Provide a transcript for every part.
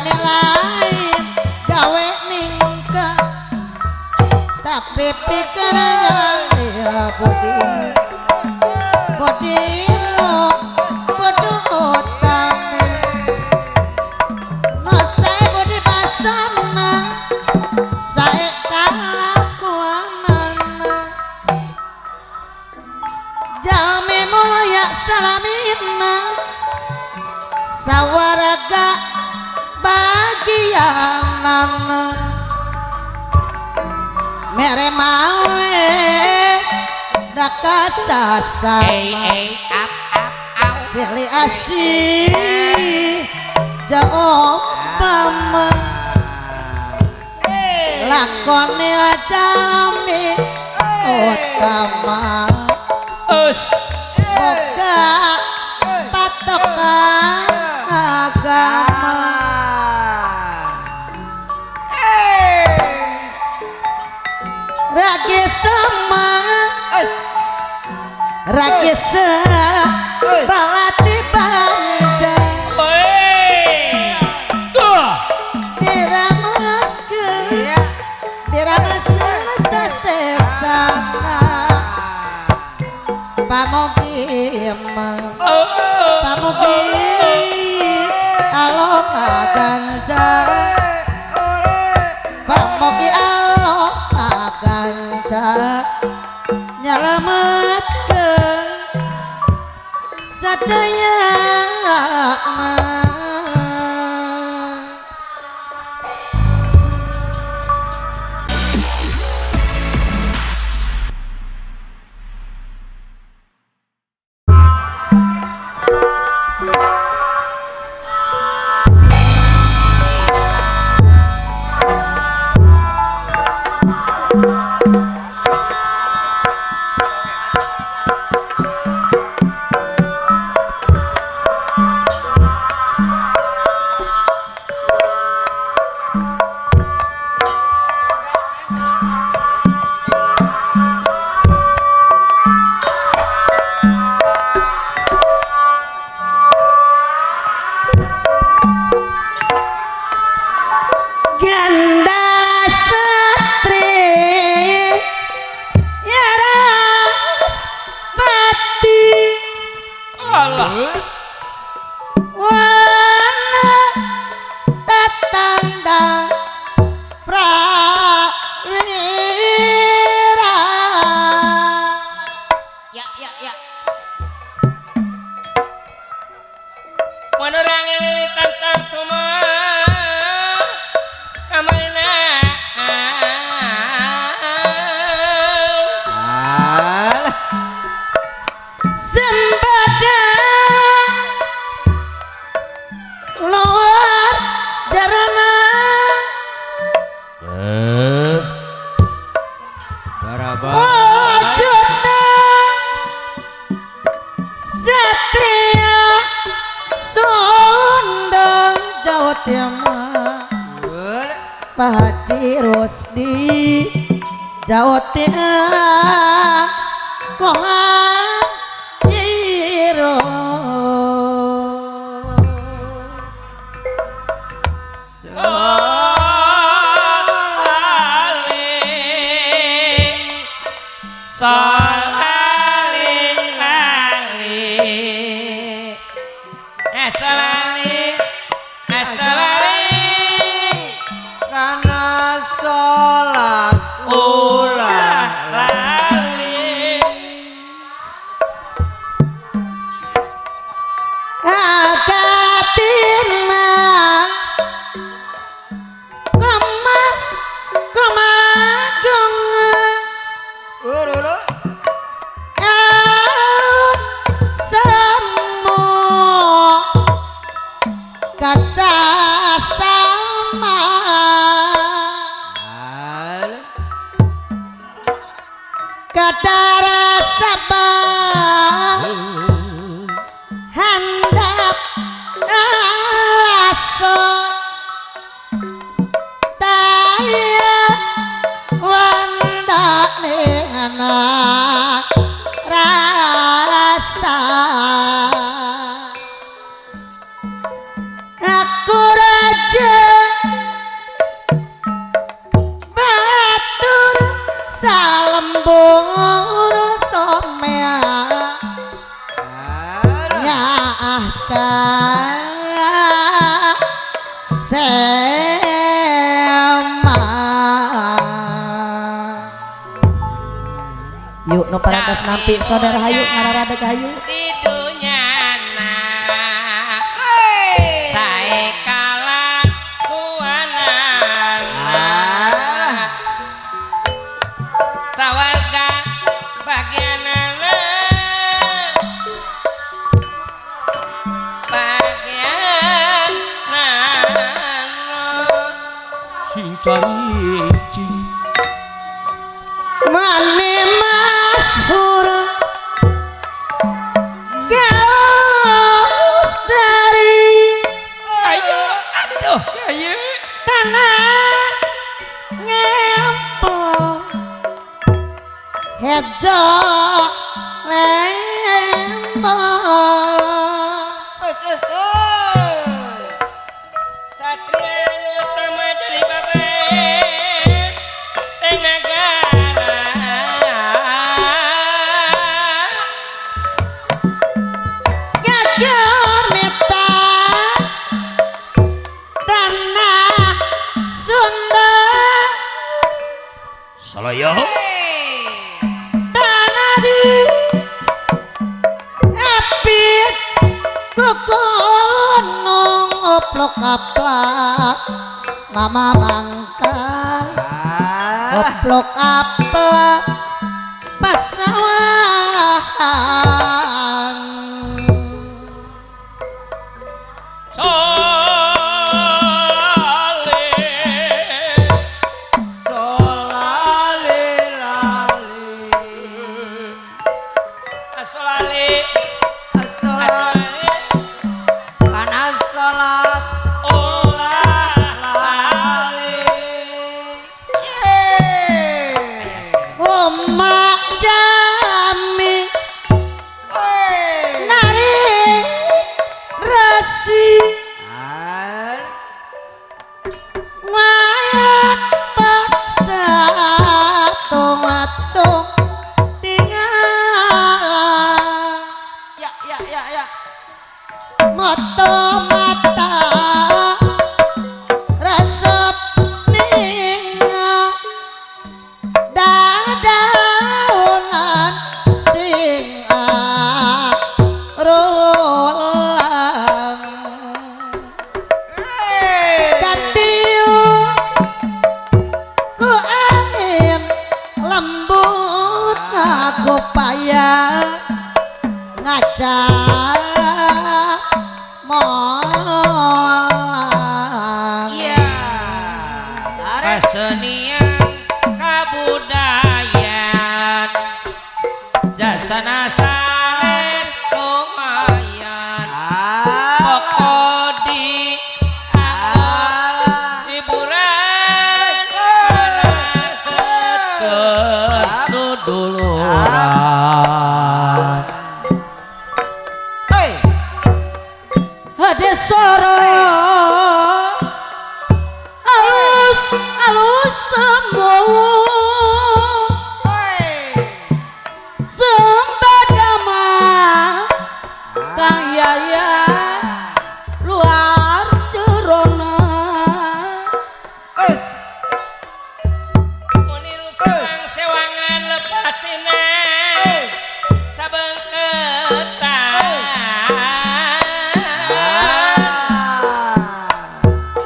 biasane lain gawe ningka tapi pikirannya dia budi lo bodoh utame no saya budi basana saya kalakuanana jame mulya salamina sawaraga bagianana mere mawe dakasasa silih asih jauh mama lakoni wajami utama boga patokan agama ragi semangat ragi balati banja diramaskan sesana pamugi aloha ganja pamugi aloha ganja nyelamatkan sadaya Pak Haji Rusdi Jawa Tengah Kohiro aku raja sema yuk no parantos nampi saudara hayu ngararada hayu di dunyana sae kalakuanana sawarga bagianana sing cari mane masyhur gaustari ayo aduh ayo tanah ngempo hejo lembo satria utama jadi babat tenagara gajah meta tanah Sunda salaya tanah di apit kukunung oplok aplak mama mangka oplok aplak pasawahan solale panas salat Oma jami nari rasi wayak paksa tung-tung tinggal ya moto mata resep ningal dadaunan sing rolang gantiu ku angin lembut aku payah ngajak molang kesenian kabudayan jasana sales lumayan pokok di hiburan anak duluran hade soro alus alus semua sembadama kang yaya luar cerona meniru kang sewangan lepas tina sabengketan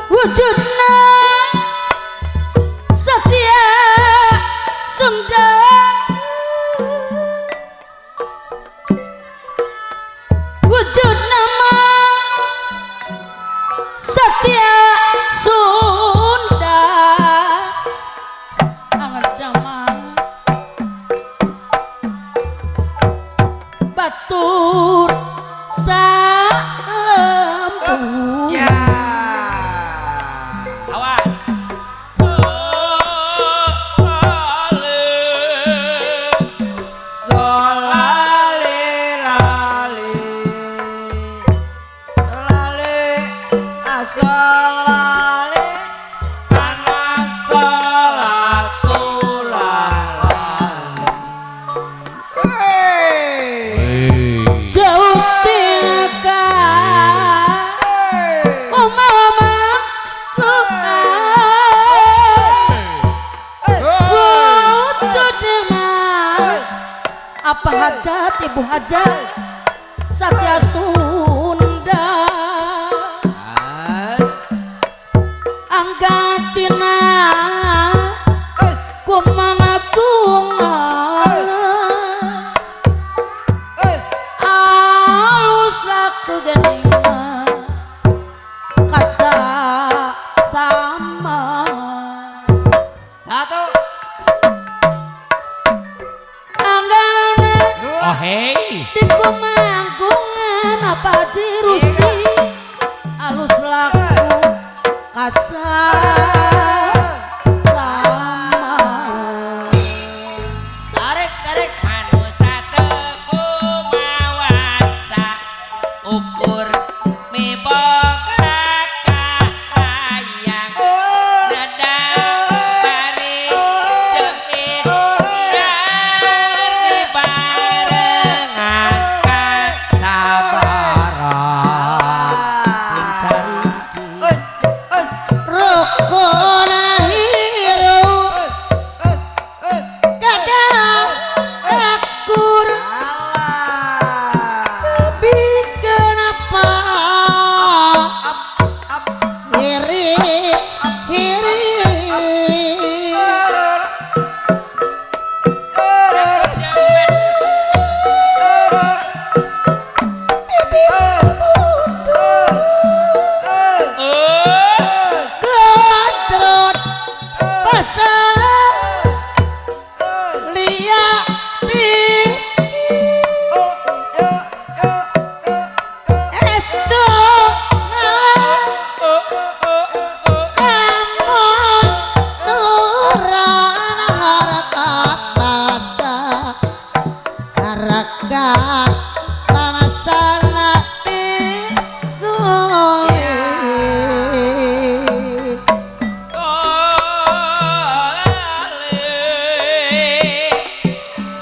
wujudna setia Sunda wujud nama setia Sunda anget zaman batur salembu awas jauh tinggal oma-oma Ibu Hajah Satya Sunda anggatina kumangakunga alus laku geninga kasa sama Satu, anggana Oh hei di kumangkungan apa jirusi alus laku kasa sama tarik, tarik. manusia teku mawasa ukur miboga kahayang dadang bari jepit biar dibarengan Sabaran Mencari Us, us, rukun hirup us, us. kadang akur Alah. bikin apa Up. hiri hiri Gajrot pasal lia esto kamu nuran harakat bangsa nanti guli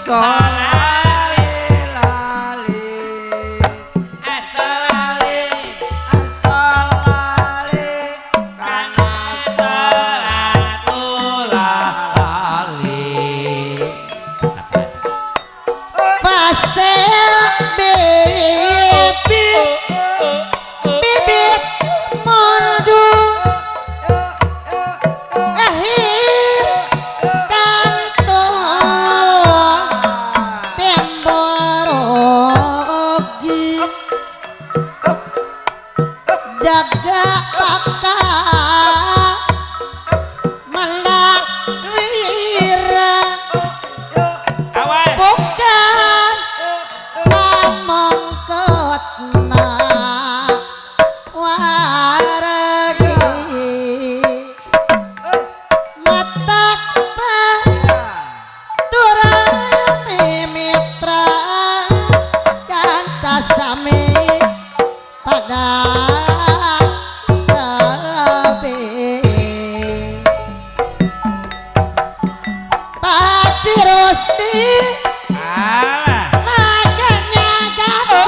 Solali lali, asalali asal lali, kana pasel bibit bibit mundu akhir kantong temborogi jaga paka mendak wira awas bukan pamongkotna waragi matak paturang mimitra kanca sami pada gabe Pacirosti alah makanya gabe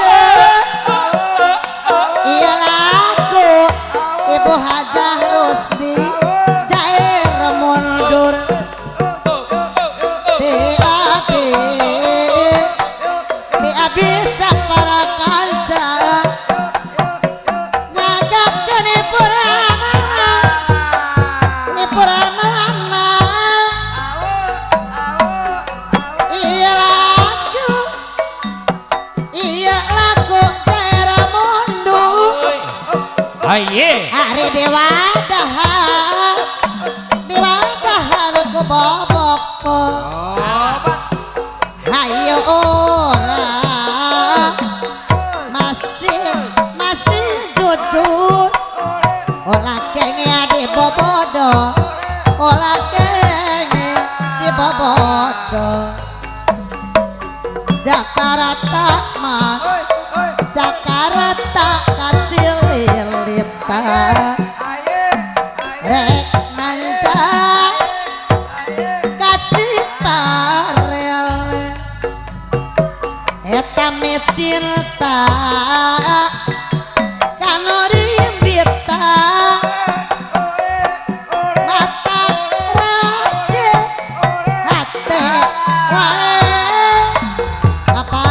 iya laku Ibu Hajah Rusdi jair mundur diabi sapara kanca nyagapkeun nipurana iya laku jair mundur aye hari diwadahan ku bobok obat. hayo orang masih jujur olah kenge di bobodo olah kenge di bobodo Jakarta mah Jakarta kacil lilita rek nancang kaciparel eta me cinta kanu rimbita mata raje hate wae apa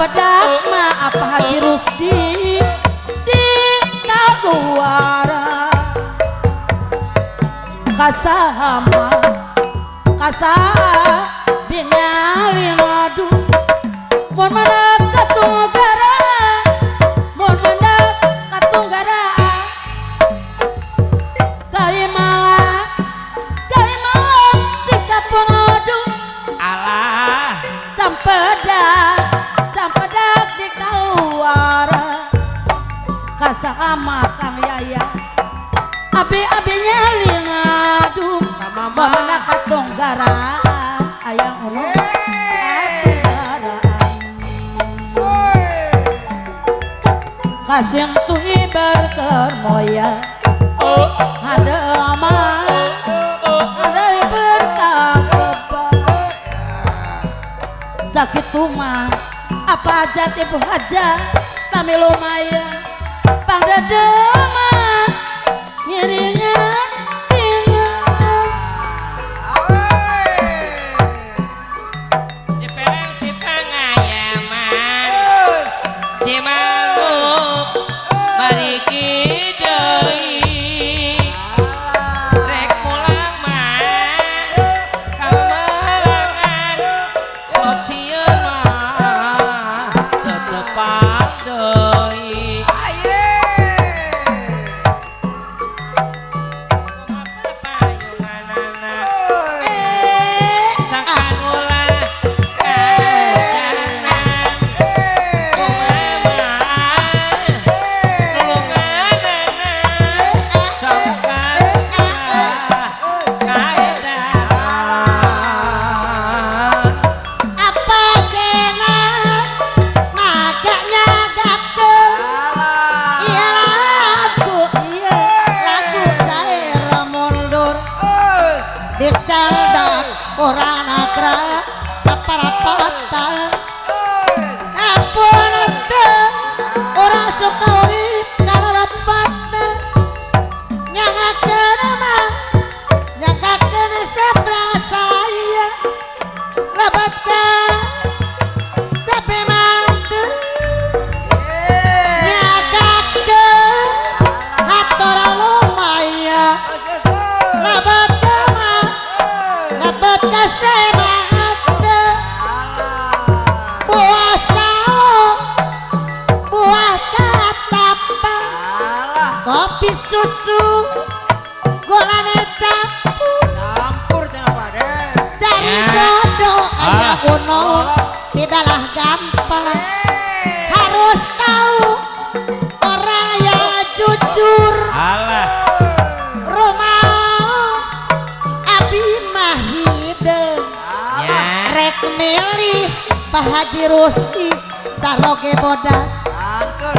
Sampedak maaf Haji Rusdi di kaluara kasahama kasah bingali madu mun mendak katunggara mun mendak katunggara kaimalah jika pengadu alah sampedak di kaluara kasahama Kang Yaya abi-abinya ngadu Mama. mendak katunggara ayang unu kasih tu ibar moya ada ama ada berkah sakit mah apa aja tipu aja tapi lumayan pangdada mah ngiringan Cipereng Cipangayaman Cimanuk Mariki deui rek mulang mah kamelangan sok sieun mah tetepan deui kumaha payunganana sangkan ulah kajanan apa kena maganya gakel iya lagu cair mundur dicandak orang nagra kaparapatan ampun ente orang suka urip kalau lepat nyangakeun mah nyangkakeun seberang saya lebat ka sape mantu nyangkakeun hatur lumayan lebat ka mah lebat ka semangat puasa buah katapa kopi susu golane campur jangan pada cari jodoh aja kuno tidaklah gampang harus tahu orang yang jujur alah rumaos abi mah hideung ya rek milih Pak Haji Rusdi saroge bodas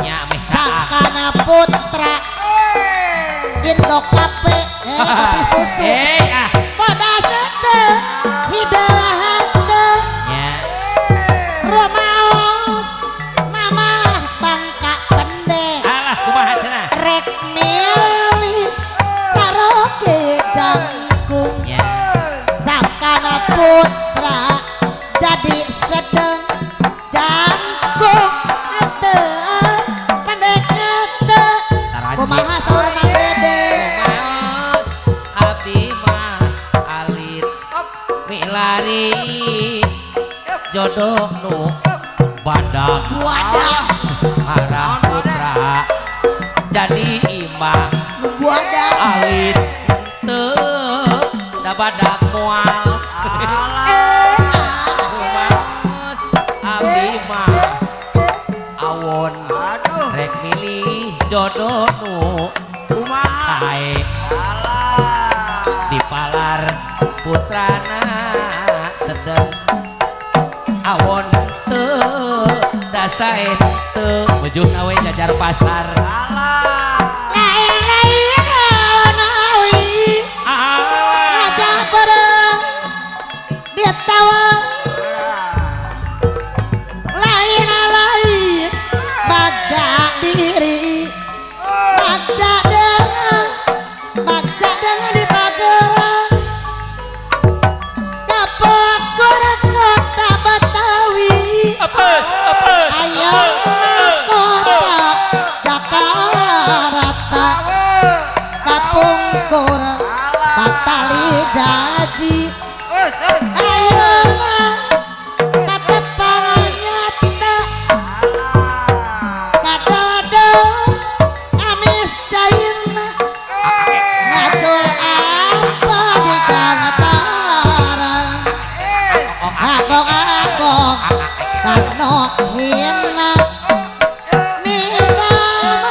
nya meh caah sakana putra Indo Cafe kopi susu ah bodas teu hideung teu nya rumaos mamah bangka pendek alah kumaha cenah rek milih saroge jangkung nya sakana putra jadi sedeng jangkung teu pendek teu Taraji. kumaha saur Mang Dede maos abdi mah alit milari jodoh nu badak wadah arah putra jadi imam wadah alit teu da badak moal maos abdi mah awon aduh rek milih jodoh nu sae dipalar putrana sedeng awon teu da sae teu mujud awe jajar pasar lain-lain nawi aja bareng dia tawa lain-lain baca diri baca dengan di pageran kapok kota Betawi apes dong kano hina mina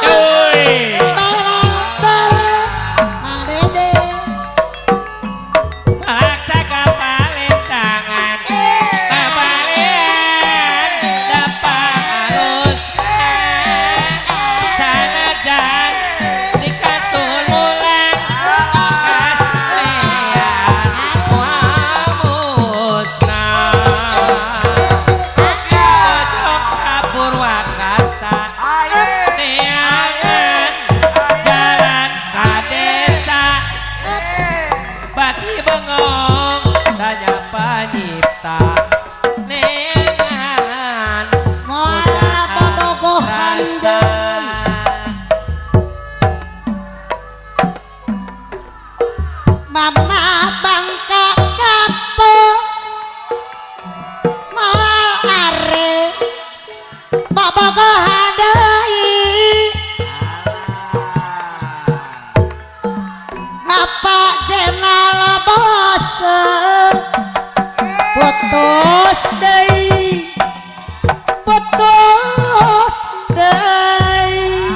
Euy. balantar Mang Dede Maksa kapalin tangan kapalian dapat haluskan sanajan dikatululan kaslean wamusna pojok kapur wakata neangan jalan ka desa bati bengong tanya penyipta neangan moal bobogohan rasa mama bangka kapo moal are bobogohan deui apa jenal bosen putus deui putus deui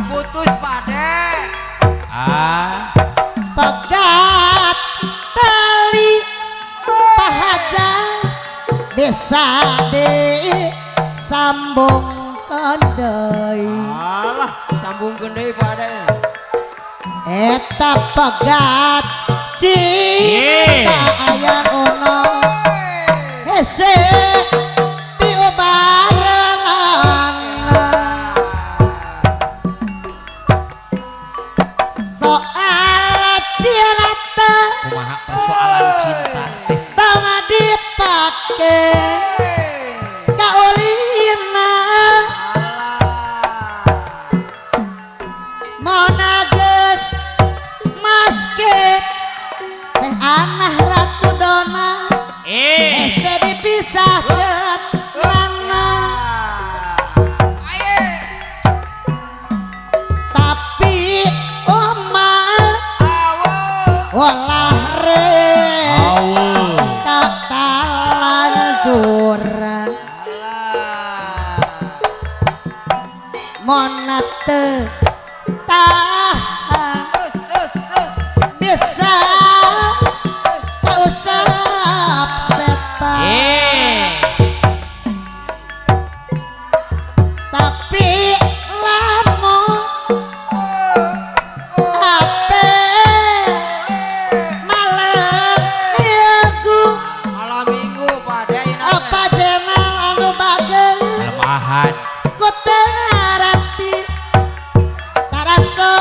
Putus pade. ah pegat tali pahaja bisa disambung deui Alah, sambungkeun deui pade. eta pegat cinta aya ono hese piubarengan soal cinta kumaha persoalan cinta teh tong dipake kaulina mona geus maske teh anah ratu dona ese dipisahkeun lana tapi omah olah re kata lancuran monate tahan bisa kausap setan tapi lamun ape malam minggu Malam minggu pade apa jenal anu bagel malam ahad ku teu ngarati taraso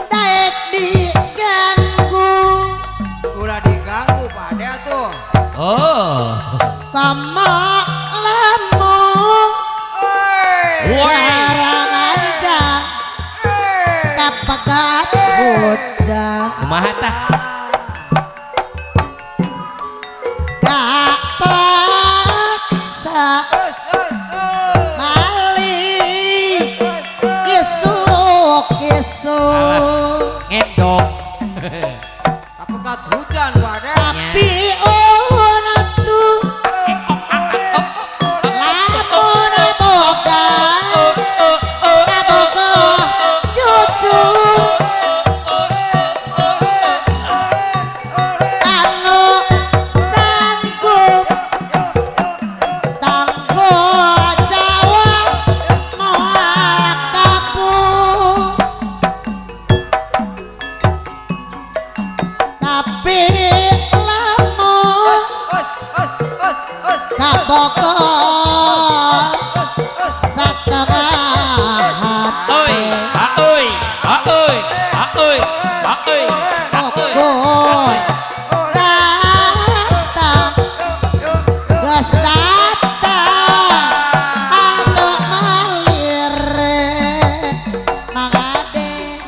daek diganggu ulah diganggu pade atuh. oh komo lamun woi jarang aja kapegat bocah kumaha tah gak paksa balik isuk-isuk ngedok Kapegat hujan pade. tapi ulun atuh lamun boga kabogoh cucu anu sanggup tangguh jawab moal kapung tapi lamun kabogoh satengah oi hati aoi aoi aoi aoi Boy datang geus datang anu malire Mang Ade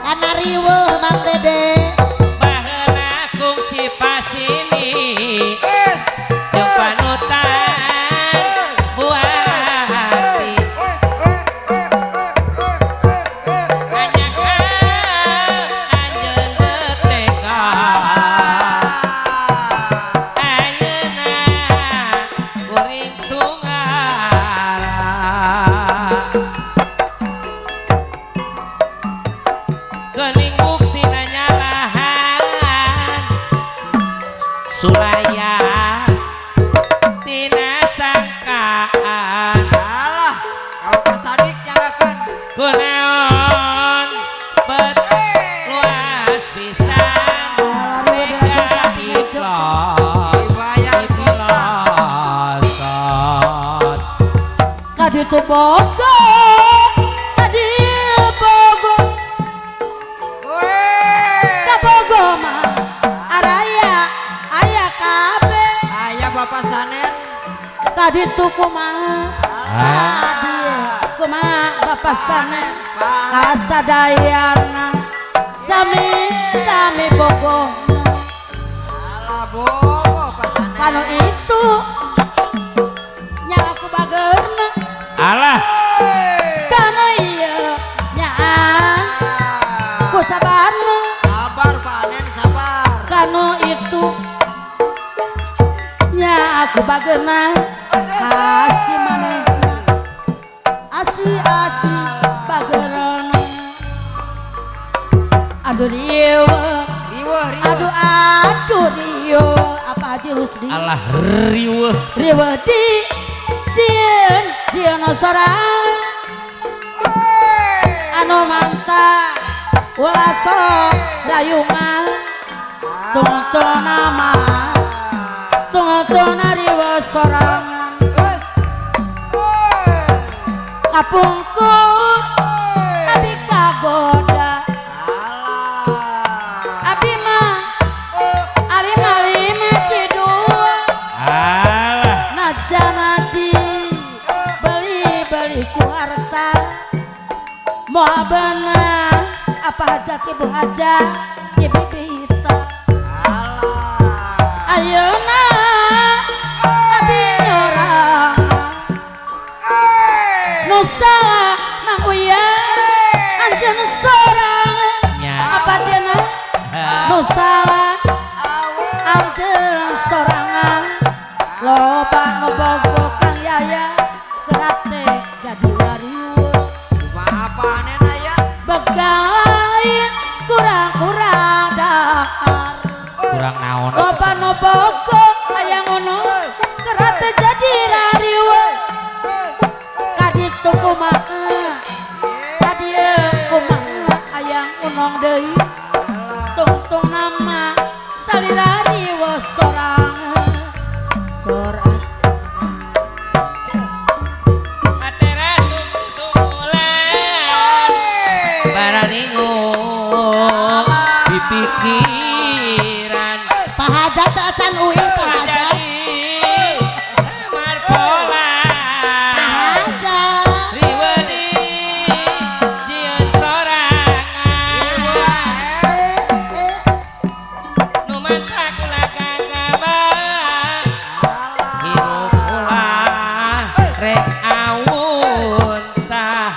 kana riweuh Mang Dede baheula kungsi pasini jeung panutan layak tina sangkaan Alah, kau kesadik nyalakan. kunaon bet luas pisan tega ikhlas Dibayar kota. ikhlasan Kaditu bogo kadi bogo Weh. kabogo mah araya aya kabe Ayah Bapak Sanen. kaditu kumaha kadi kumaha bapak sana kasadayana sami sami bogo Alah bogo Pak Sanen. kanu itu nya aku bageuna alah kana ieu nya ku sabarna Sabar Pak Anen, sabar. kanu itu nya aku bageuna asi manehna asi bageuna aduh rieu Riweuh, riweuh. aduh rieu apa Haji Rusdi alah riweuh rieu di cieun sorang anu mantap ulah sok rayungan tungtung nama tungtung rieu sorangan Us. kapungkur abi kagoda Alah. abi mah alim-alim kidul alah najana di beli ku harta moal beunang apa hajat ibu hajat di bibita Alah. ayeuna abi nyorang nu salah mang uya anjeun sorang nya apa cenah nu salah anjeun sorangan loba nu bogo kang yaya gerak teh jadi warieu Cuma apa Anen ayah? begal lain kurang-kurang dahar kurang naon loba nu bogo aya ngono gerak teh jadi warieu kaditu kumaha kadieu kumaha aya unong deui tungtung nama salilari wos sorangan sorang Atera tumulan baraningu dipikiran Pak Hajat teh acan uing Pak Hajat. jadi samar pola Pak Hajat. riwedi dieun sorangan nu mantak ulah kagabah hirup ulah rek awun tah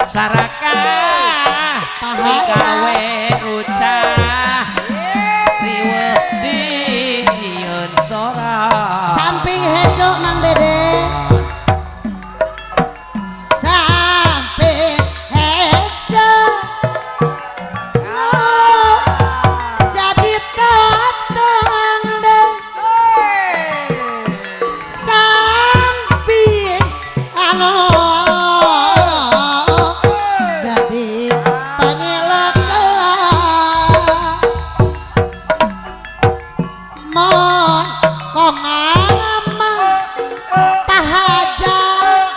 sarakah Pak Hajat. gawe rucah riweuh dieun sorang Samping hejo Mang Dede. Samping hejo. Jadi tonton deh. Samping anu jadi panyelek mon kongama pahajat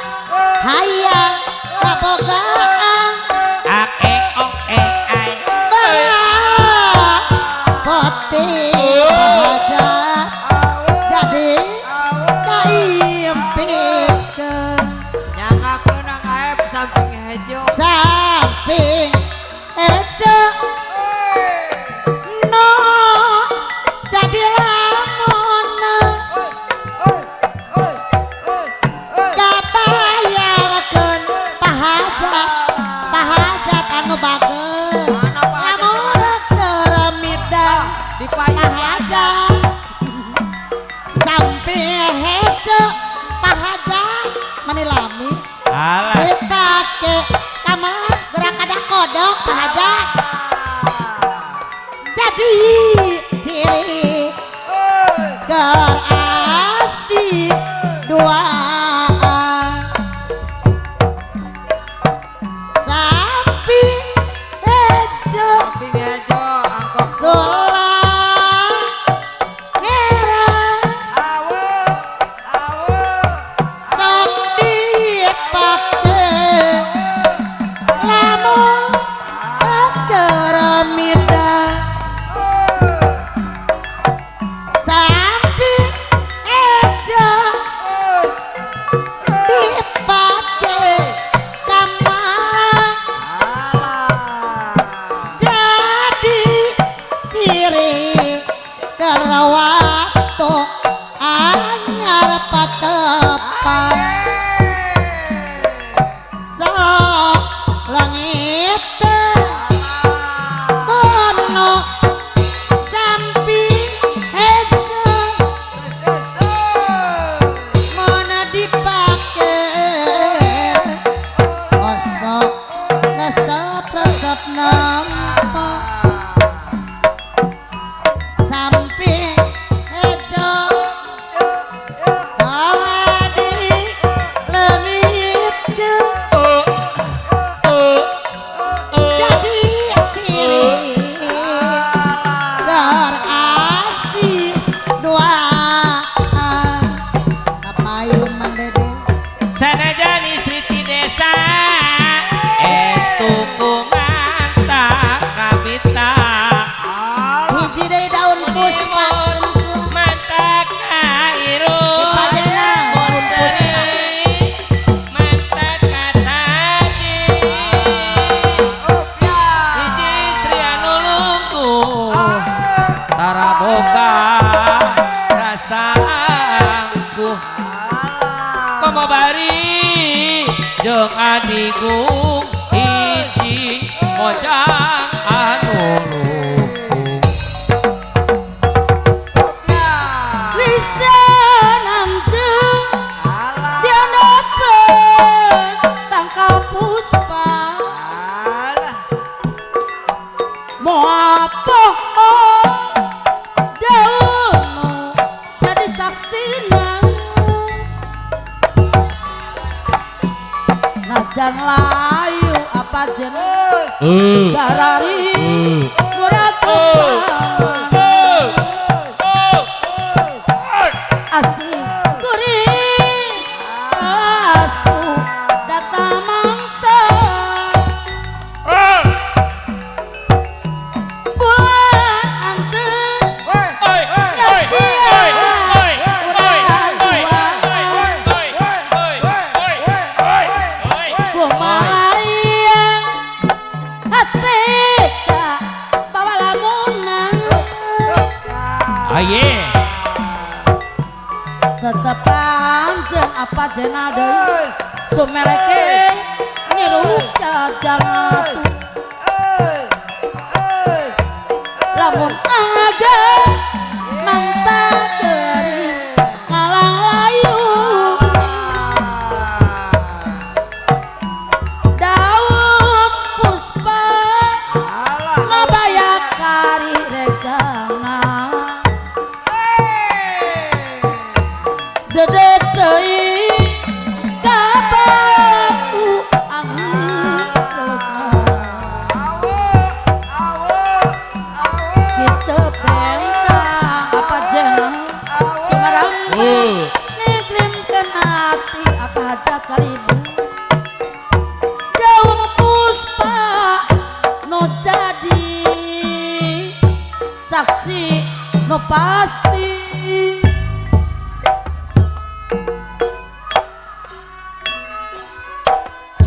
hayang kabogaan ake oke ai poti pahajat jadi kaimpikeun Nyangakeun ang aep samping hejo. samping ejo no jadi lamun kabayangkeun pahajat anu bageus Mana Pak Hajat? lamun keramidang Dipayung pahajat samping hejo pahajat manilami alah dipake kamu gerak ada kodok pahajat jadi ciri gerasi dua samping hejo Samping hejo angkok sulang merah awe sok dipake lamun keramida samping ejo dipake kamalang jadi ciri kerawatu anyar patepan sok langit kono samping hejo mana dipake kosok resep nampak samping hejo tadi lengit jadi ciri gerasi dua kapayun Mang Dede Sanajan istri ti desa estu kumanta kabita hiji deui daun puspa manta kairu Dipajana daun puspa manta katadi hiji istri anu lungguh tara boga rasa angkuh komo bari jeung adigung hiji mojang anu lungguh lisan amjeng dia dapat tangkal puspa mau apa daun jadi saksina najan layu apa jeneng garari murah asih kuring asu datang mangsa buat anten kumalayang hateka bawa lamunan aye tetep panjang apa jenal deui sumereke niru jajang lamun aga manta geri ngalang layu daun puspa mabaya kari regana dedek deui kabaku angin dosa kita bentang apa jeneng Semarang nitrimkeun hati apa hajat kalibu daun puspa no jadi saksi no pasti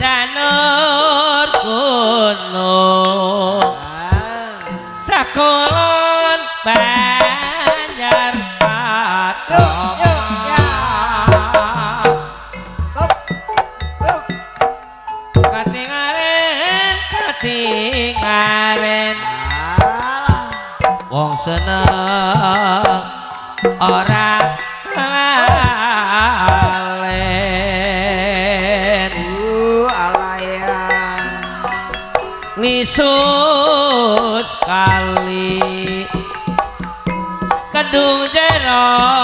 janur gunung sakulon banjar katingaren wong seneng ora kelalen alayan nisus kali kedung jero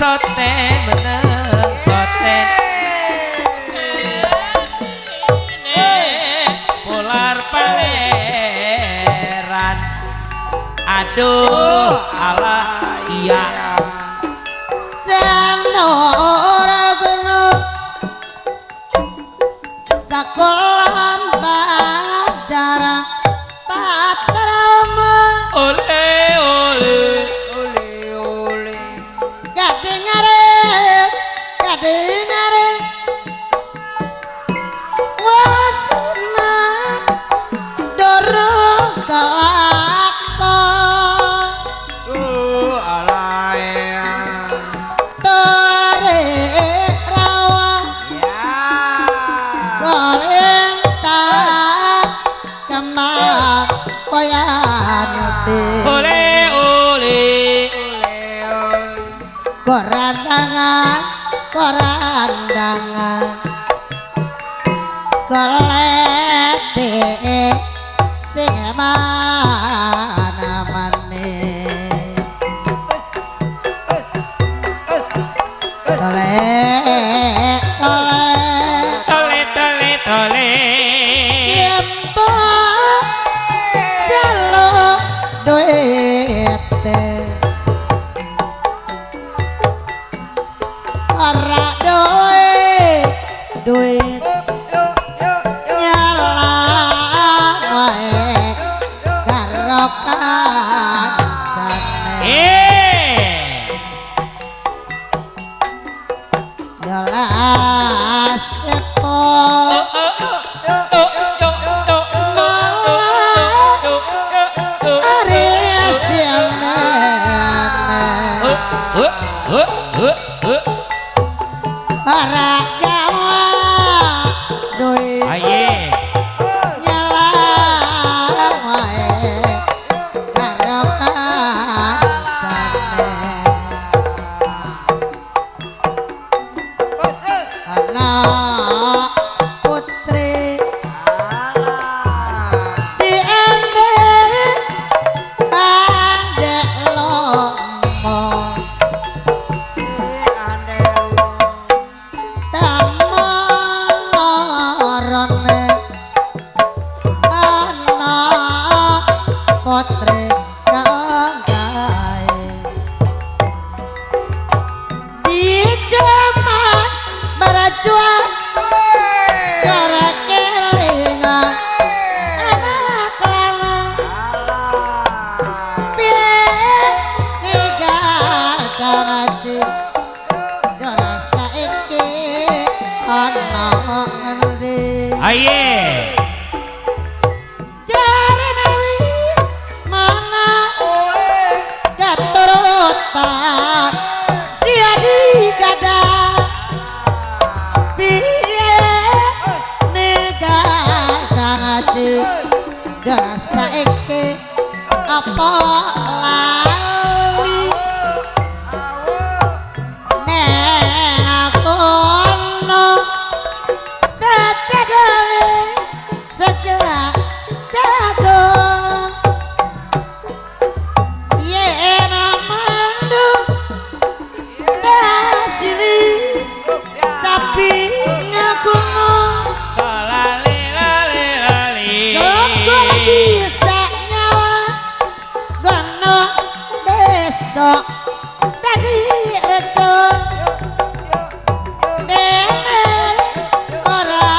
soten meneng soten polar pangeran aduh alah iya Janora geno sakolan bacara patrama ole ole kadengare wasna dorong kelakon alaya tarik rawa ya goleng tak kembang koyanuti ole ole korandangan kolete sing mana-mane tole tole tole tole siapa jaluk duit ora duit nyala wae karo kancane jelas sepo para Jawa duit aye nyala wae karo kancane anak putri si endek adek lomo tamorone anak putri kangkae di jaman berajuan korek kelingan anak lanang piye ninggal jangaji dora saiki ana ngendi aye jarene wis mana katurutan siadi gada piye ninggal jangaji dora saiki apa lali nek aku ono dacedane segera jago yen amandu dasili tapi ngakuno lali lali lali syukur bisa nyawa gono besok dadi reco dene ora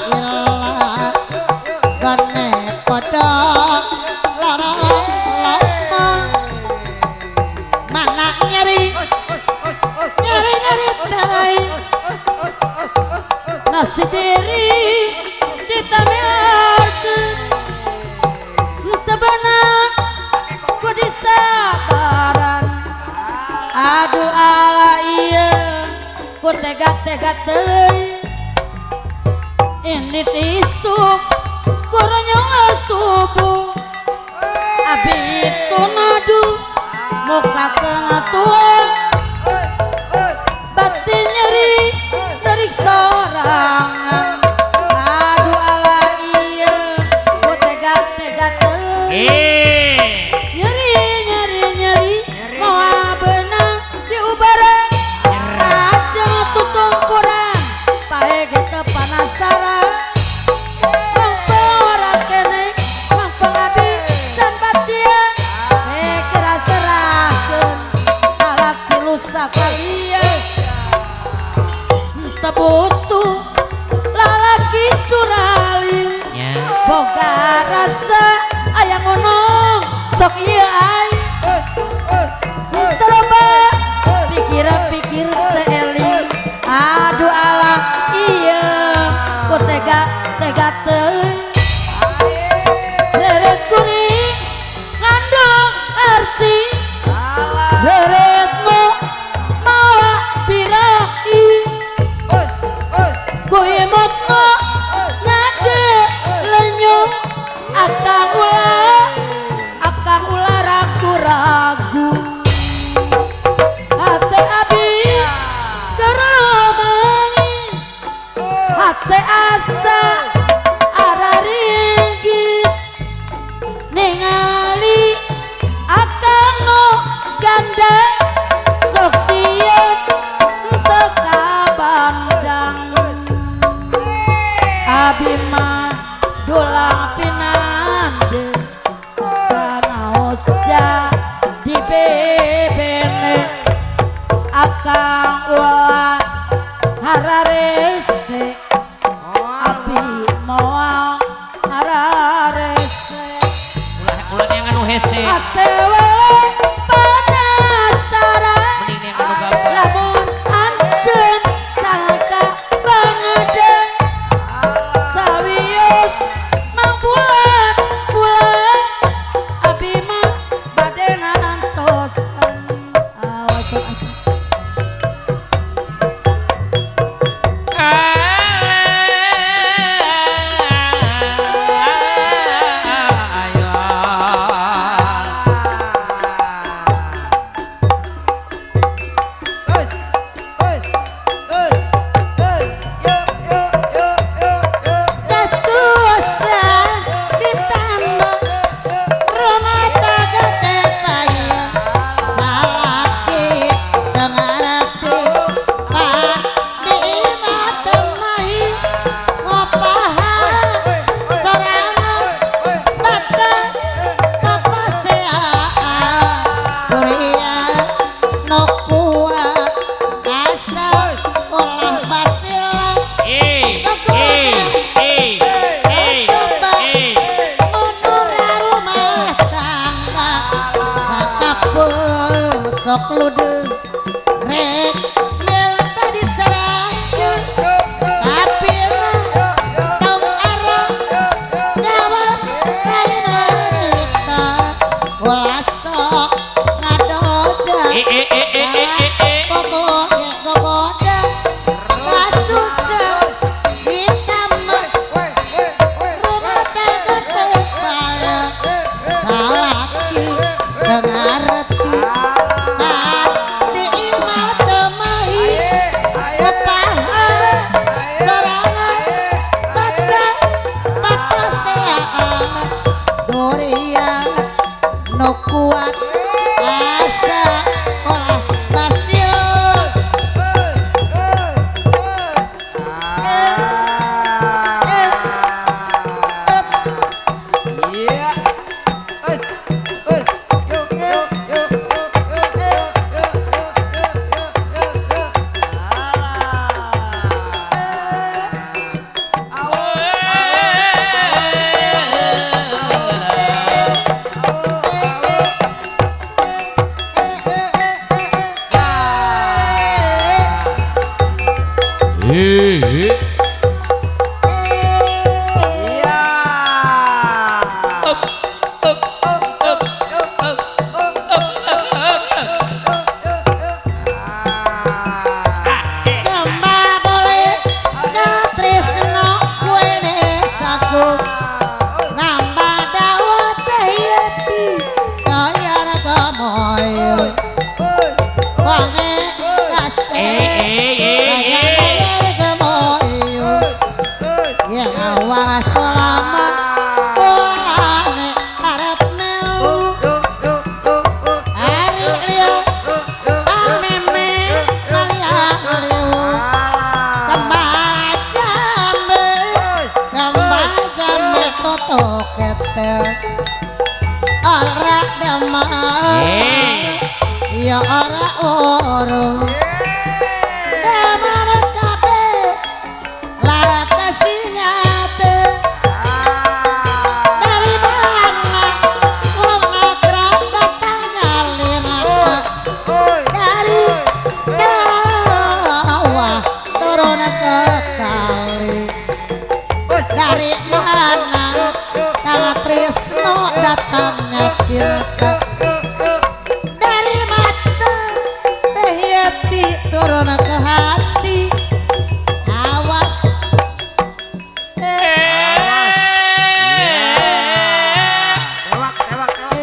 ilang gone padha lara lama mana nyeri tai nasi diri ditameakeun tabana ku disabaran aduh ala iya ku tega-tega teuing ini tisuk kurang subuh abi itu nadu muka kena tua batin nyeri serik sorangan aduh ala iya ku tega-tega teuing nyeri mau benang diubaran boga rasa ayang ngono sok iya ay coba pikir-pikir teeli aduh alah iya ku tega teuing deret kuring ngandung arti deretmu mawa birai ku imutmu ngage lenyum akang ulah ragu-ragu hati abi geromais hati asa ada ringgis ningali akang no ganda sok siap teka bandang abi mah dulang pinande sanaos jadi bebene akang ulah hararese abi moal hararese Ulah yang anu hese. atewe penasaran Mending yang anu gampang. lamun anjeun sangka bangedeun sawios mang bulan abi mah bade ngantosan awas Susah ditambah rumah tangga tepaya salaki dengarati pak diimah temai ngopaha sorangan batang papaseaan kuria no kuat asa olah basilan rumah tangga sakapung sok ludeng rek mil tadi serang tapi tong arang gawas lain wanita ulah sok ngadoja pokoknya gogoda lah susah ditambah rumah tangga tepaya salaki dengarti diimah temai kepaha sorangan batang papaseaan durian no kuat asa olah basil Kembang boleh katresno kuene saku nambah dawet yeti kaya gamoy wange kase kaya gamoy yang awal selama orane arep melu ari liu ameme maliang liu kembang jambe toto ketel ora demam ya ora oro demam kabeh la kasinyate dari mana Kang Trisno datangnya cinta dari mata Teh Yeti turun ke hati awas Tewak, tewak, tewak.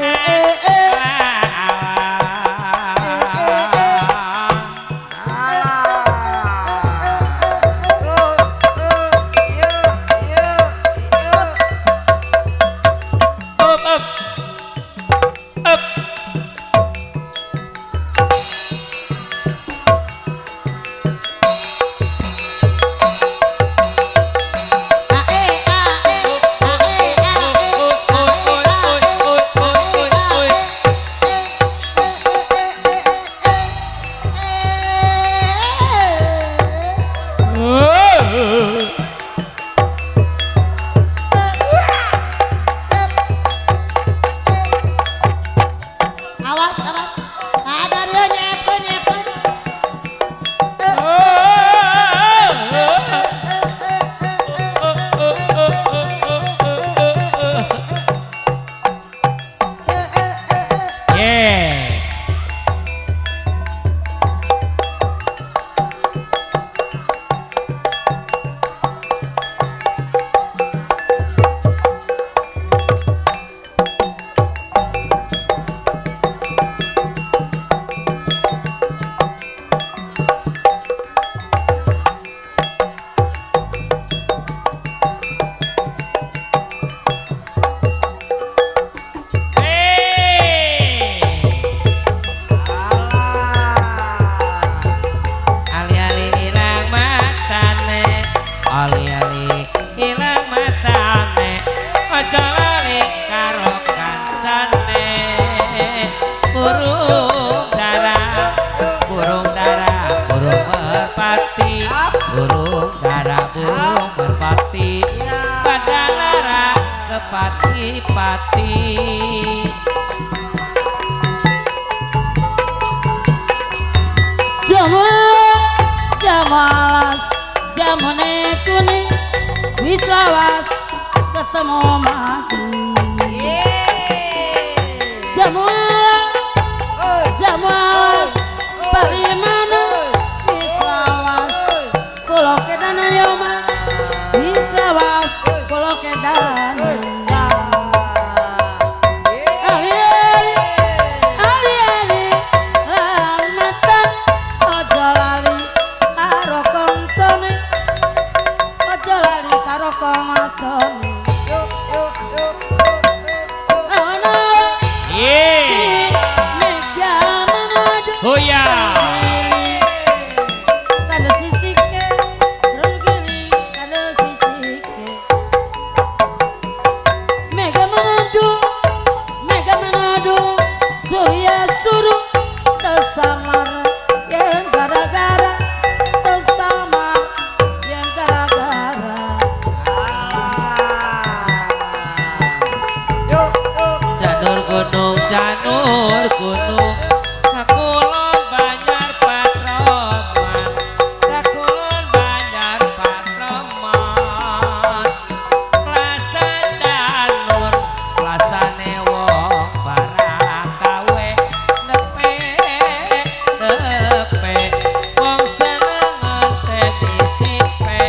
awas ada dia nyepun Ali-ali ilang matane, ali-ali ilang matane, ojo lali karo kancane. Burung dara, burung merpati, burung dara, burung merpati, pada lara kepati-pati. Jamalas jamane kuning wisawas ketemu madu jamalas parimana wisawas kulo kedan yo mas wisawas kulo kedan Oh ya. Kada sisike, terus gini, kada sisike. Mega menadu, surya suruh tersamar yang gara-gara, tersamar yang gara-gara. Janur gunung, sakulon banjar patroman, sakulon banjar patroman. Plasa janur, plasane wong barang gawe nepe, wong seneng disipe.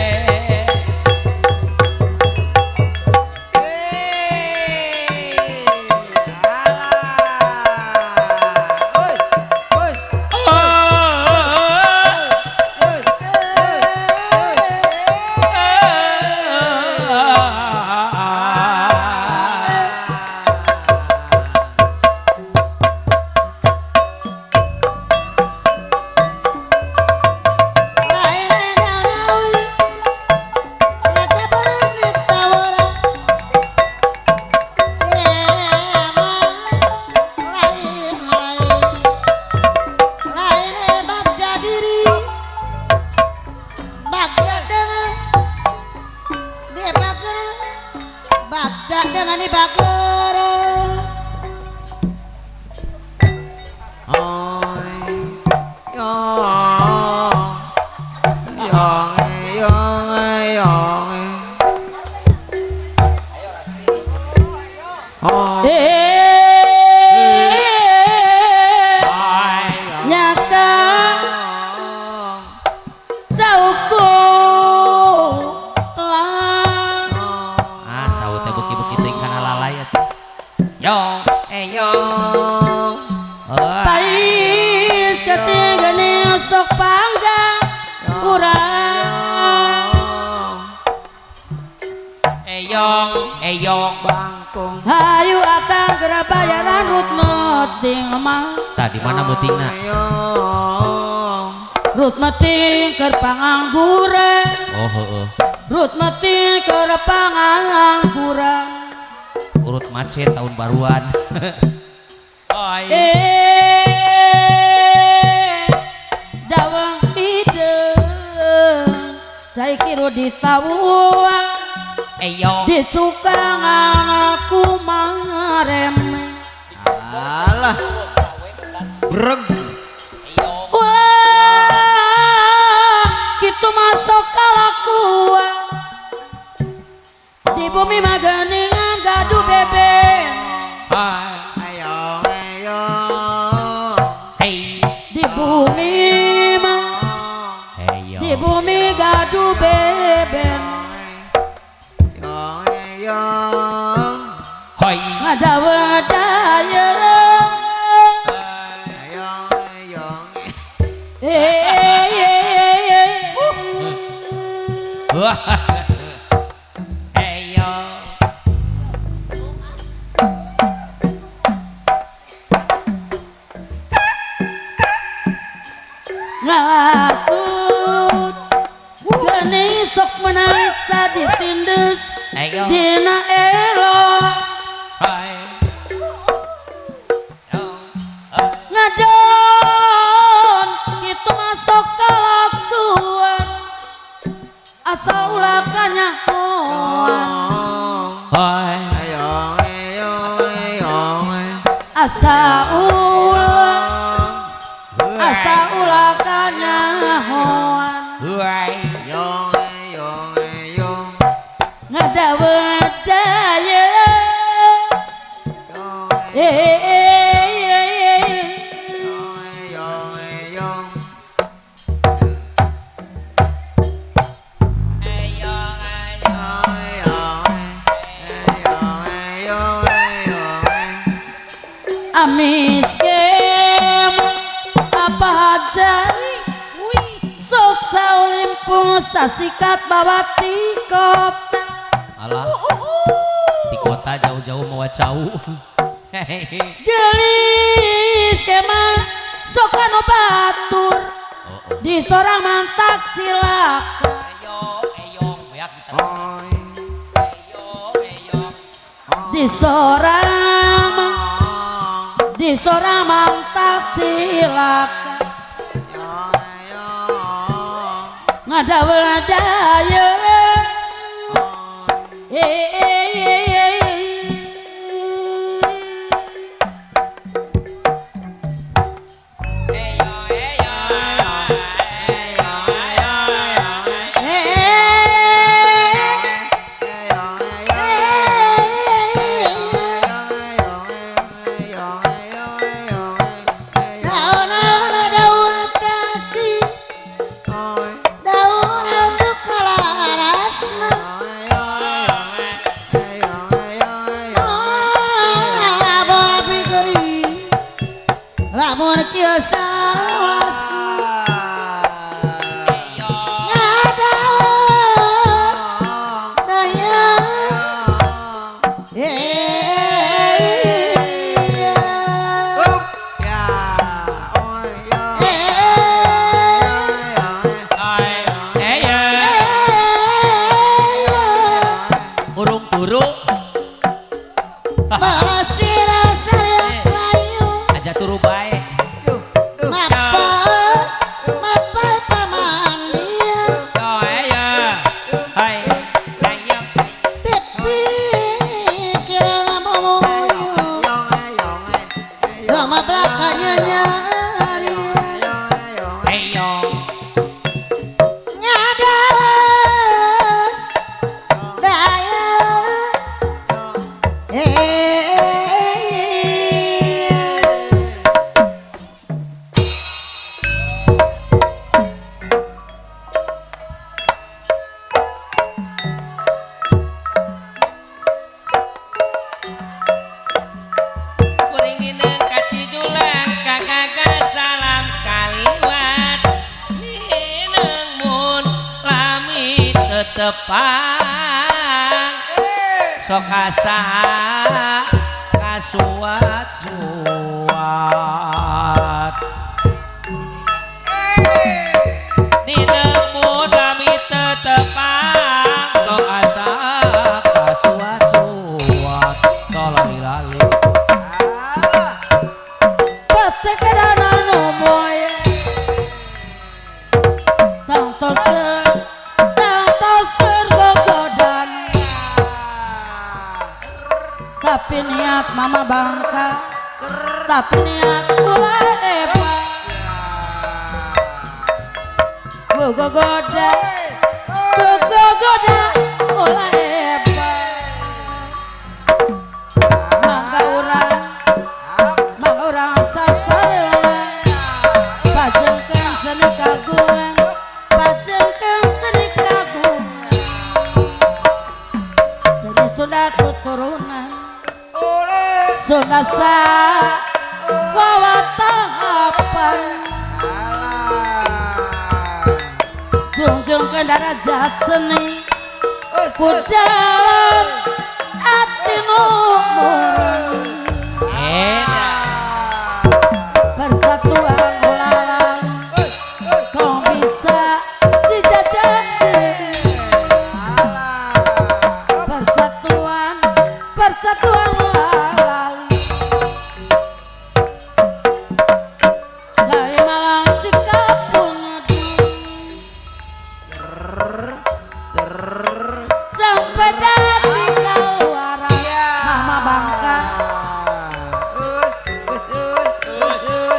dengan bager yo yo Pais ketigane sok panggang urang eyong bangkung hayu akang geura bayaran rut meting mah tadi mana mutingna rut meting keur pangangguran oh heeh rut meting keur pangangguran urut macet tahun baruan dawang hideung cai kiru ditawuan eyong dicukang aku mareme alah breg ulah kitu masuk kalakuan di bumi maganingan gaduh beben ayo hey di bumi mah eyong di bumi gaduh beben hoi ngadawadaya wah eyong ngakut geuning sok menangis ditindes eyong dina elo hoi ngadon kitu masuk kalakuan asal ulah kanyahoan hoi asa ulah kanyahoan hoi ngadawadaya amis kem apa hajari sok saulimpu sasikat bawa kota alah di kota jauh-jauh mau jauh gelis kemah sok anu batur di sorang mantak cilaka eyong ya kita eyong di sorang mantak cilaka ngadawadaya lamun kieu sawasna ngadawadaya urung-urung Balasira sayang layu aja turu bae Mapa pamandian hai eyong Pipi kira momoyo sama belakangnya nyari eyong ngadawadaya tepang sok asa kasuat-suat dinemu nami tetepang sok asa kasuat-suat solali-lali Petekedana nomoy Tang toser gogodan Tapi niat mama bangka Tapi niat pula Eva Gogoda pula Eva Mangga urang sasareula Pajengkeun seni kagungan Pajengkeun seni kagungan Seni Sunda tuturunan Sunda wawatahapan Jungjung ke darajat seni Pujalan hati murni Persatuan ulalang Kau bisa dijajaki Persatuan ulalang Dari Malang Cikapung Sampai dari Kaluaran Mama Bangka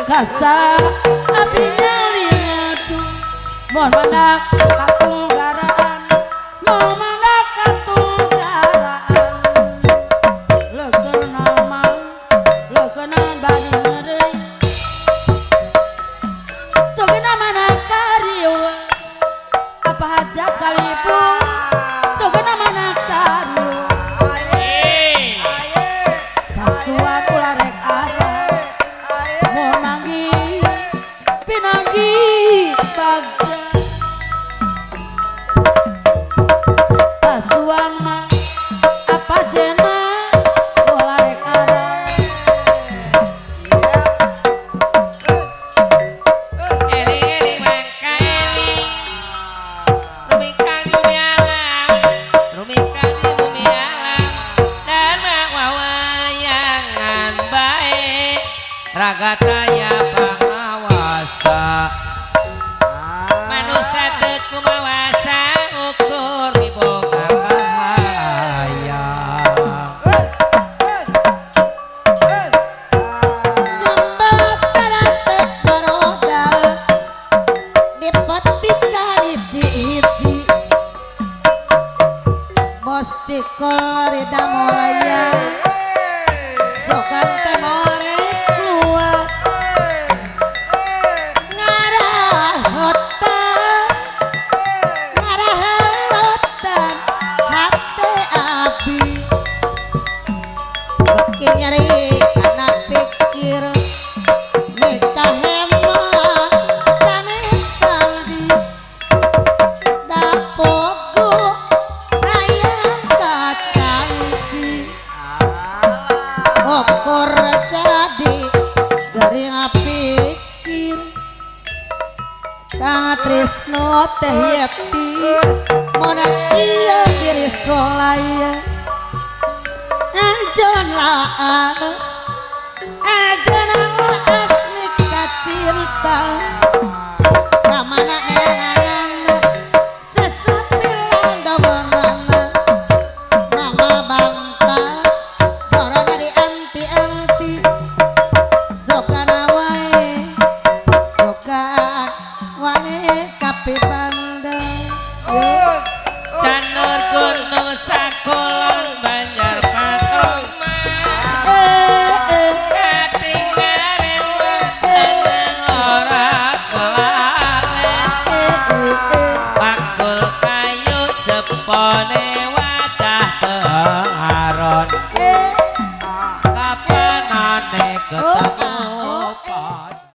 Kasa apinya liatu Mohon mandak katunggaraan Mohon mandak katunggaraan Lekenan bani ngeri Tugina mana kariwa Apa hajat kalipun Tugina mana kariwa Kasuan ulah rek arah Mau nanggi pinanggi bagja Kasuan mah apa jena ulah rek arah eling-eling mangka eling rumikang di bumi alam rumikang di bumi alam dan wawayangan baik raga taya pangawasa manusia teu kumawasa ukur miboga kahayang Ngembak karatek baroda Dipetik kahiji-hiji Bos cikol rida moraya Sokan teh more luas Ngarahotan hati abi Beki nyeri karena pikir nikah hemah sanes taldi dapogo hayang kacangki okor jadi garing pikir Kang Trisno teh yeti monak ieu diri solaya Anjon laas mika cinta Kamana neangan sesapilan dogonana Mama Bangka corona di anti-anti Sokana wae kapi pandang Canur gunung sakulon banjar patroman katinggaren seneng ora kelalen pakul kayu jepone